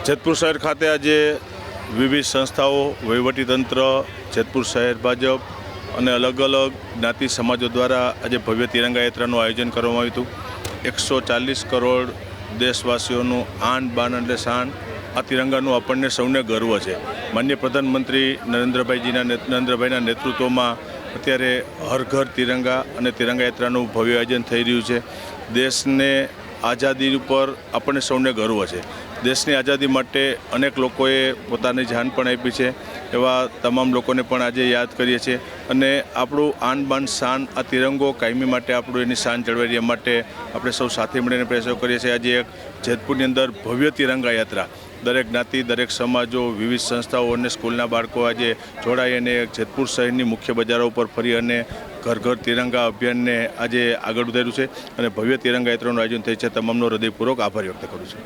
જેતપુર શહેર ખાતે આજે વિવિધ સંસ્થાઓ, વહીવટીતંત્ર, જેતપુર શહેર ભાજપ અને અલગ અલગ જ્ઞાતિ સમાજો દ્વારા આજે ભવ્ય તિરંગા યાત્રાનું આયોજન કરવામાં આવ્યું હતું। 140 કરોડ દેશવાસીઓનું આન બાન એટલે શાન આ તિરંગાનું આપણને સૌને ગર્વ છે। માનનીય પ્રધાનમંત્રી નરેન્દ્રભાઈના નેતૃત્વમાં અત્યારે હર ઘર તિરંગા અને તિરંગા યાત્રાનું ભવ્ય આયોજન થઈ રહ્યું છે। દેશને આઝાદી ઉપર આપણને સૌને ગર્વ છે। દેશની આઝાદી માટે અનેક લોકોએ પોતાની જાન પણ આપી છે। એવા તમામ લોકોને પણ આજે યાદ કરીએ છીએ અને આપણું આન બાન શાન આ તિરંગો કાયમી માટે આપણું એની શાન જળવાઈ રહ્યા માટે આપણે સૌ સાથે મળીને પ્રયાસો કરીએ છીએ। આજે એક જેતપુરની અંદર ભવ્ય તિરંગા યાત્રા દરેક જ્ઞાતિ, દરેક સમાજો, વિવિધ સંસ્થાઓ અને સ્કૂલના બાળકો આજે જોડાઈ અને જેતપુર શહેરની મુખ્ય બજારો ઉપર ફરી અને ઘર ઘર તિરંગા અભિયાનને આજે આગળ વધાર્યું છે અને ભવ્ય તિરંગા યાત્રાનું આયોજન થઈ છે। તમામનો હૃદયપૂર્વક આભાર વ્યક્ત કરું છું।